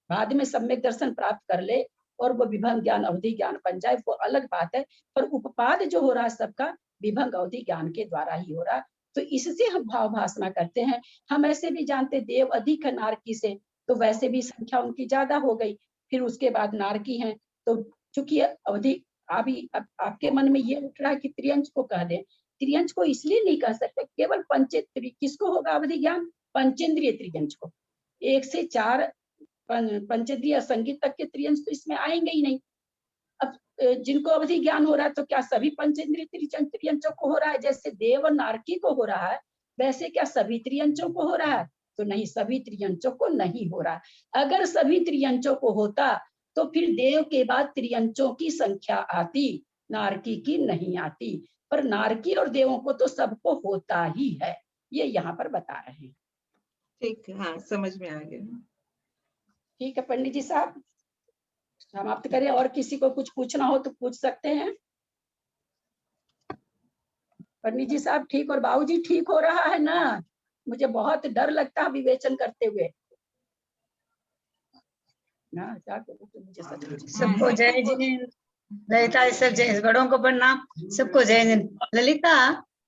बाद में सम्यक दर्शन प्राप्त कर ले और वो विभंग ज्ञान अवधि ज्ञान बन जाए वो अलग बात है, पर उपपाद जो हो रहा है सबका विभंग अवधि ज्ञान के द्वारा ही हो रहा है। तो इससे हम भाव भाषणा करते हैं। हम ऐसे भी जानते देव अधिक है नारकी से, तो वैसे भी संख्या उनकी ज्यादा हो गई, फिर उसके बाद नारकी है। तो चूंकि अवधि आपके मन में ये उठ रहा है कि त्रियंश को कह दें, त्रियंश को इसलिए नहीं कह सकते, केवल किसको होगा अवधि ज्ञान? पंचेंद्रिय त्रियंश को। 1 से 4 पंचेंद्रिय संगीत तक के त्रियंश तो इसमें आएंगे ही नहीं। अब जिनको अवधि ज्ञान हो रहा है तो क्या सभी पंचेंद्रिय त्रियंशों को हो रहा है? जैसे देव और नारकी को हो रहा है, वैसे क्या सभी त्रियंशों को हो रहा है? तो नहीं, सभी त्रियंशों को नहीं हो रहा। अगर सभी त्रियंशों को होता तो फिर देव के बाद त्रियंशों की संख्या आती, नारकी की नहीं आती। पर नारकी और देवों को तो सबको होता ही है, ये यहाँ पर बता रहे हैं। ठीक है, हाँ समझ में आ गया। ठीक है पंडित जी साहब, समाप्त करें। और किसी को कुछ पूछना हो तो पूछ सकते हैं। पंडित जी साहब ठीक, और बाबूजी ठीक हो रहा है ना? मुझे बहुत डर लगता है विवेचन करते हुए ना, क्या करूं तो मुझे सच। सबको जय जिनेन्द्र, ललिता सब जय, बड़ों को प्रणाम, सबको जय जिनेन्द्र। ललिता,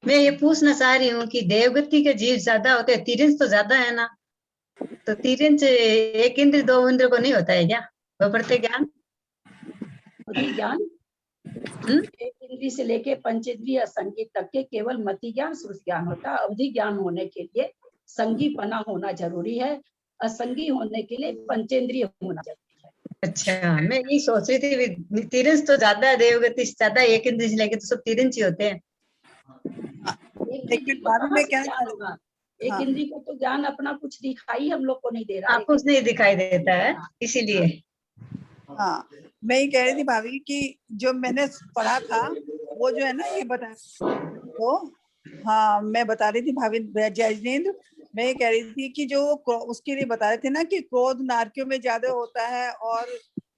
मैं ये पूछना चाह रही हूँ कि देवगति के जीव ज्यादा होते हैं, तिरंज तो ज्यादा है ना, तो तिरंज एक इंद्र दो इंद्र को नहीं होता है क्या वो प्रत्येक ज्ञान? ज्ञान एक इंद्रिय से लेके पंचेंद्रिय संगीत तक के केवल मति ज्ञान श्रुति ज्ञान होता है। अवधि ज्ञान होने के लिए संगीपना होना जरूरी है, असंगी होने के लिए पंचेंद्रिय होना जरूरी है। अच्छा, मैं ये सोच रही थी तिरंज तो ज्यादा है, देवगति से ज्यादा, एक इंद्र से लेके तो सब तिरंज ही होते हैं। लेकिन बाद में क्या होगा, एक इंद्री को तो ज्ञान अपना कुछ दिखाई हम लोग को नहीं दे रहा है, कुछ नहीं दिखाई देता है, इसीलिए। हाँ, मैं ये कह रही थी भाभी कि जो मैंने पढ़ा था वो जो है ना ये बता, तो हाँ मैं बता रही थी भाभी जय जिनेन्द्र, मैं ये कह रही थी कि जो उसके लिए बता रहे थे ना कि क्रोध नारकियों में ज्यादा होता है और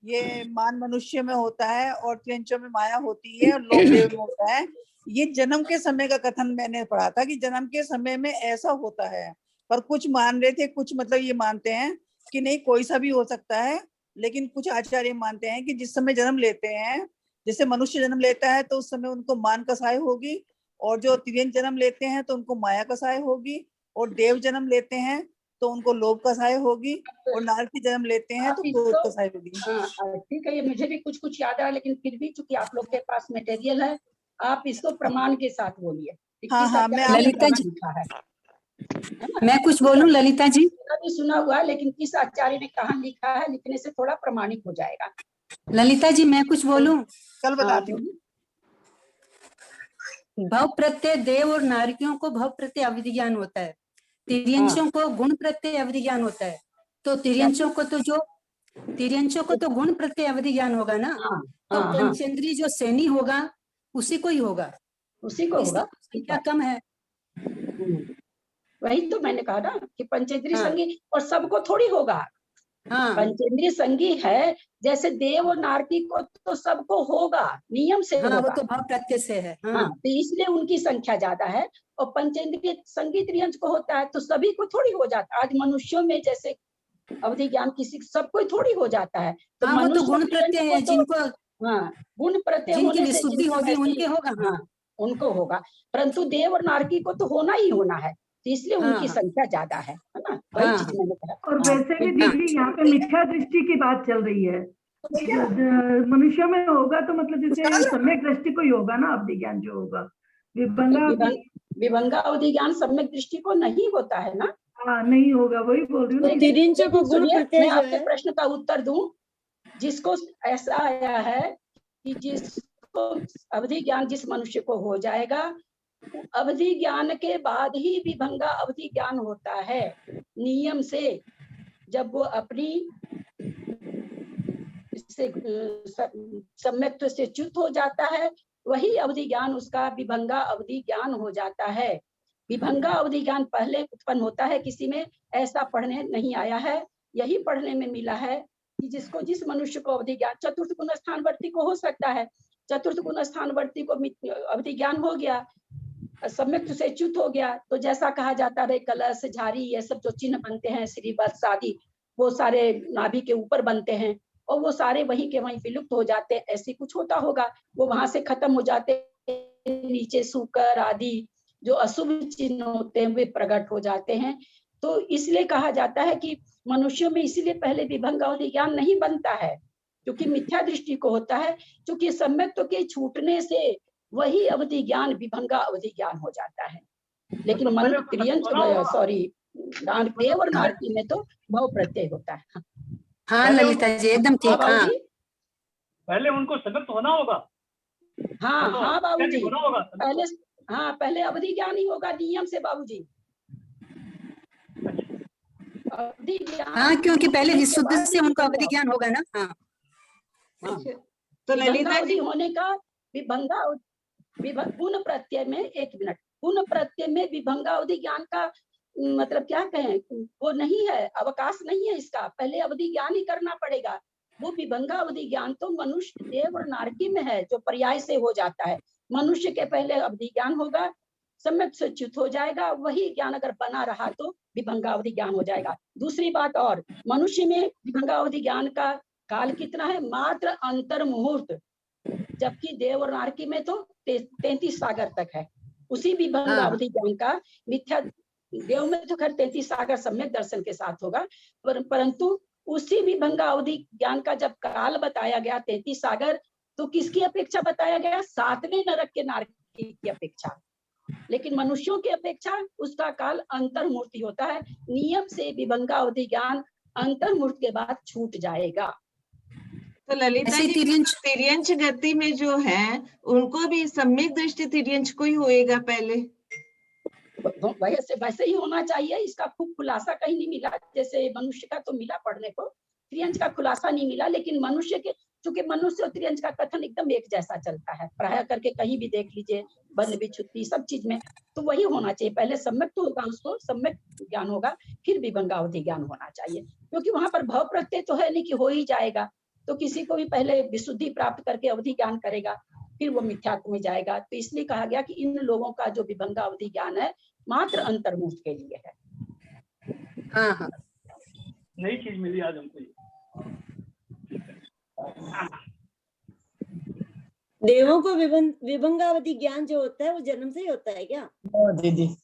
ये मान मनुष्य में होता है और त्रियंशों में माया होती है और लोक देव में होता है। ये जन्म के समय का कथन मैंने पढ़ा था कि जन्म के समय में ऐसा होता है, पर कुछ मान रहे थे, कुछ मतलब ये मानते हैं कि नहीं कोई सा भी हो सकता है, लेकिन कुछ आचार्य मानते हैं कि जिस समय जन्म लेते हैं, जैसे मनुष्य जन्म लेता है तो उस समय उनको मान का सहाय होगी, और जो तिर्यंश जन्म लेते हैं तो उनको माया का सहाय होगी, और देव जन्म लेते हैं तो उनको लोभ का सहाय होगी, और नारकी जन्म लेते हैं तो क्रोध का सहाय होगी। ठीक है, ये मुझे भी कुछ कुछ याद है, लेकिन फिर भी चूंकि आप लोग के पास मटेरियल है, आप इसको प्रमाण के साथ बोलिए। हाँ, मैं ललिता जी लिखा है, मैं कुछ बोलूं ललिता जी? भी सुना हुआ है, लेकिन किस आचार्य ने कहाँ लिखा है, लिखने से थोड़ा प्रमाणिक हो जाएगा। ललिता जी मैं कुछ बोलूं? कल बताती हूँ। भव प्रत्यय देव और नारकियों को भव प्रत्यय अवधि ज्ञान होता है, तिर्यंशों को गुण प्रत्यय अवधि ज्ञान होता है। तो तिर्यंशों को तो गुण प्रत्यय अवधि ज्ञान होगा ना, तो पंचेंद्रिय जो सैनी होगा उसी को ही होगा, उसी को होगा। क्या कम है? वही तो मैंने कहा ना कि पंचेंद्रिय संगी और सबको थोड़ी होगा। पंचेंद्रिय संगी है, जैसे देव और नारकी को तो सबको होगा, नियम से होगा। वो तो भाव प्रत्यय से है। तो इसलिए उनकी संख्या ज्यादा है, और पंचेंद्रिय संगी त्रियंश को होता है तो सभी को थोड़ी हो जाता है। आज मनुष्यों में जैसे अवधि ज्ञान किसी सबको थोड़ी हो जाता है, तो वो तो गुण प्रत्यय है, जिनको गुण प्रत्यय होने से शुद्धि होगी उनके होगा, उनको होगा, परंतु देव और नारकी को तो होना ही होना है, तो इसलिए उनकी संख्या ज्यादा है ना। वही चीज मैंने कहा। और वैसे भी दीदी यहाँ पे मिथ्या दृष्टि की बात चल रही है, मनुष्य में होगा तो मतलब जैसे सम्यक दृष्टि को ही होगा ना अवधि ज्ञान जो होगा, विभंगा अवधि ज्ञान सम्यक दृष्टि को नहीं होता है ना। नहीं होगा, वही बोल रही हूँ। मैं आपके प्रश्न का उत्तर दूं, जिसको ऐसा आया है कि जिसको अवधि ज्ञान जिस मनुष्य को हो जाएगा, अवधि ज्ञान के बाद ही विभंगा अवधि ज्ञान होता है नियम से। जब वो अपनी सम्यक्त्व से च्युत हो जाता है, वही अवधि ज्ञान उसका विभंगा अवधि ज्ञान हो जाता है। विभंगा अवधि ज्ञान पहले उत्पन्न होता है किसी में, ऐसा पढ़ने नहीं आया है। यही पढ़ने में मिला है कि जिसको जिस मनुष्य को अवधि ज्ञान, चतुर्थ गुण स्थानवर्ती को हो सकता है, चतुर्थ गुण स्थानवर्ती को अवधि ज्ञान हो गया, सम्यक से च्युत हो गया, तो जैसा कहा जाता है कलश झारी ये सब जो चिन्ह बनते हैं श्रीवत्स आदि, वो सारे नाभि के ऊपर बनते हैं और वो सारे वहीं के वहीं विलुप्त हो जाते हैं, ऐसे कुछ होता होगा, वो वहां से खत्म हो जाते, नीचे सूकर आदि जो अशुभ चिन्ह होते हैं वे प्रकट हो जाते हैं। तो इसलिए कहा जाता है कि मनुष्यों में इसीलिए पहले विभंग अवधि ज्ञान नहीं बनता है, क्योंकि मिथ्या दृष्टि को होता है, क्योंकि सम्यक्त्व के छूटने से वही अवधि ज्ञान विभंगा अवधि ज्ञान हो जाता है। लेकिन मन त्रियंच सॉरी देव और नारकी में तो भव प्रत्यय होता है। हाँ ललिता जी एकदम ठीक। हाँ पहले उनको सतत होना होगा। हाँ हाँ बाबूजी, होना होगा पहले हाँ पहले अवधि ज्ञान ही होगा नियम से बाबूजी। अवधि ज्ञान, हाँ क्योंकि पहले विशुद्ध से उनका अवधि ज्ञान होगा ना। हाँ तो ललिता जी होने का विभंगा गुण प्रत्यय में, एक मिनट, गुण प्रत्यय में विभंगा अवधि ज्ञान का मतलब क्या कहें, वो नहीं है, अवकाश नहीं है इसका, पहले अवधि ज्ञान ही करना पड़ेगा। वो विभंगा अवधि ज्ञान तो मनुष्य देव और नारकी में है जो पर्याय से हो जाता है। मनुष्य के पहले अवधि ज्ञान होगा, सम्यक से च्युत हो जाएगा, वही ज्ञान अगर बना रहा तो विभंगावधि ज्ञान हो जाएगा। दूसरी बात और, मनुष्य में विभंगावधि ज्ञान का काल कितना है, मात्र अंतर मुहूर्त, जबकि देव और नारकी में तो 33 सागर तक है। उसी विभंगावधि ज्ञान का मिथ्या देव में तो खैर 33 सागर सम्यक दर्शन के साथ होगा, परंतु उसी विभंगावधि ज्ञान का जब काल बताया गया 33 सागर, तो किसकी अपेक्षा बताया गया, 7वें नरक के नारकी की अपेक्षा। लेकिन मनुष्यों की अपेक्षा उसका काल अंतर्मूर्ति होता है। नियम से विभंगावधि ज्ञान अंतर्मूर्त के बाद छूट जाएगा। तो ललिता जी तिर्यंच गति में जो है उनको भी सम्यक दृष्टि तिर्यंच को ही होएगा पहले, वैसे ही होना चाहिए। इसका खूब खुलासा कहीं नहीं मिला, जैसे मनुष्य का तो मिला पढ़ने को, त्रियंच का खुलासा नहीं मिला। लेकिन मनुष्य के, चूंकि मनुष्य और त्रियंच का कथन एकदम एक जैसा चलता है, प्राय करके कहीं भी देख लीजिए, बन विच्छुत्ति सब चीज में, तो वही होना चाहिए। पहले सम्यक तो होगा, उसको सम्यक ज्ञान होगा, फिर विभंगावधि ज्ञान होना चाहिए, क्योंकि वहां पर भव प्रत्यय तो है नहीं कि हो ही जाएगा। तो किसी को भी पहले विशुद्धि प्राप्त करके अवधि ज्ञान करेगा, फिर वो मिथ्यात्व में जाएगा। तो इसलिए कहा गया कि इन लोगों का जो विभंगावधि ज्ञान है मात्र अंतर्मुख के लिए है। हाँ हाँ नई चीज मिली आज हमको। देवों को विभंगावधि ज्ञान जो होता है वो जन्म से ही होता है क्या? दीदी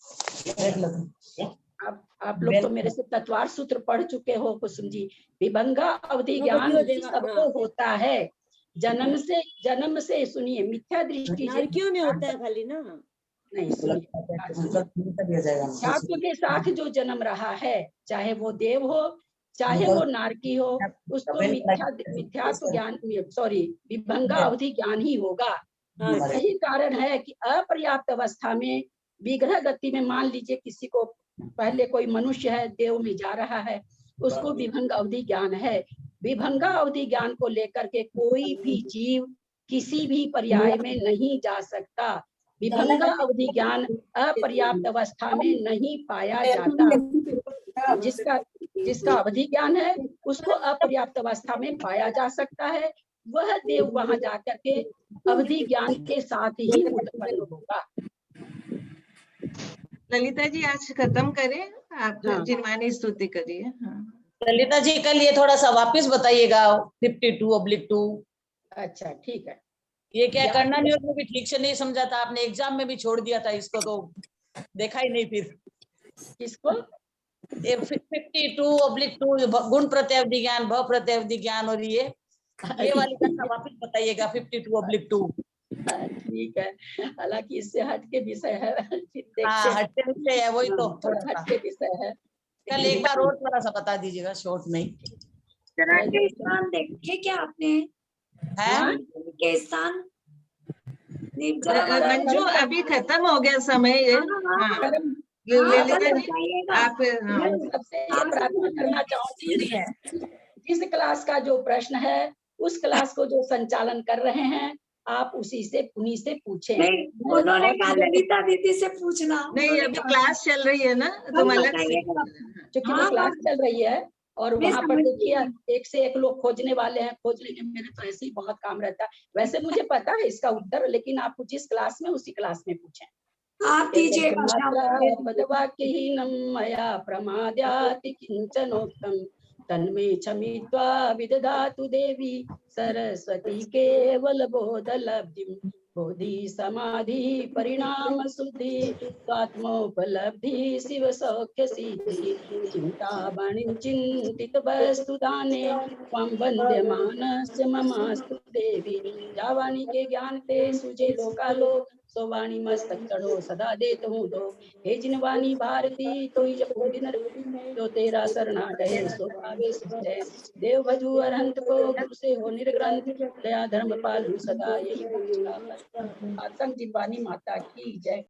आप लोग तो मेरे से तत्वार सूत्र पढ़ चुके हो कुसुम जी। विभंगा अवधि ज्ञान सबको होता है जन्म से। सुनिए, मिथ्या दृष्टि नारकियों में होता है खाली ना, नहीं सुनिए, छात्र के साथ जो जन्म रहा है, चाहे वो देव हो चाहे वो नारकी हो, उसको मिथ्यात्व ज्ञान विभंगा अवधि ज्ञान ही होगा। यही कारण है कि अपर्याप्त अवस्था में विग्रह गति में, मान लीजिए किसी को पहले कोई मनुष्य है देव में जा रहा है, उसको विभंग अवधि ज्ञान है। विभंगा अवधि ज्ञान को लेकर के कोई भी जीव किसी भी पर्याय में नहीं जा सकता। विभंगा अवधि ज्ञान अपर्याप्त अवस्था में नहीं पाया जाता। जिसका अवधि ज्ञान है उसको अपर्याप्त अवस्था में पाया जा सकता है। वह देव वहां जाकर के अवधि ज्ञान के साथ ही उत्पन्न होगा। ललिता जी आज खत्म करें, आप जिनवानी स्तुति करिए। ललिता जी कल ये थोड़ा सा वापस बताइएगा 52/2। अच्छा ठीक है। ये क्या करना नहीं, और भी ठीक से नहीं समझा था आपने, एग्जाम में भी छोड़ दिया था इसको, तो देखा ही नहीं फिर इसको। 52/2 गुण प्रत्यवधि ज्ञान, भव प्रत्यवधि ज्ञान, और ये वाली कथा वापस बताइएगा 52/2। ठीक है, हालांकि इससे हटके विषय है। हाँ हटके विषय है, वही तो थोड़ा हटके विषय है। कल एक बार और थोड़ा सा बता दीजिएगा शॉर्ट में। देखिए क्या आपने है के स्थान मंजू, अभी खत्म हो गया समय। ललिता जी आप सबसे प्रार्थना करना चाहूंगी है, जिस क्लास का जो प्रश्न है उस क्लास को जो संचालन कर रहे हैं आप उन्हीं से पूछें। उन्होंने कहा ललिता दीदी से पूछना। नहीं, अभी क्लास चल रही है ना, तुम अलग से, क्योंकि क्लास चल रही है और मैं वहां पर समझ देखिए गई। एक से एक लोग खोजने वाले हैं, खोज लेंगे, मेरे तो ऐसे ही बहुत काम रहता है। वैसे मुझे पता है इसका उत्तर, लेकिन आप जिस क्लास में उसी क्लास में पूछें। आप दीजिएगा मात्रा शाबाश, दे दीजिए। पदवाक्यहीनं मया प्रमाद्याति किंचनोक्तम् तन्मे क्षमित्वा विदधातु देवी सरस्वती केवल बोधलब्धिं बोधि समाधि परिणाम शुद्धि स्वात्मोपलब्धि शिव सौख्य सिद्धि चिंतामणिं चिंतित वस्तु दाने त्वं वन्द्यमानस्य ममास्तु देवी। जावाणी के ज्ञान ते सुजे लोकालोक सो वाणी मस्तक चढ़ो सदा देत हूँ दो। हे जिनवानी भारती तो जपो दिन रात, जो तेरा शरणा गए सो पावे सुख जय। देव भजू अरहंत को गुरु से हो निर्ग्रंथ, दया धर्म पालू सदा यही पूछता। आतंक जिनवानी माता की जय।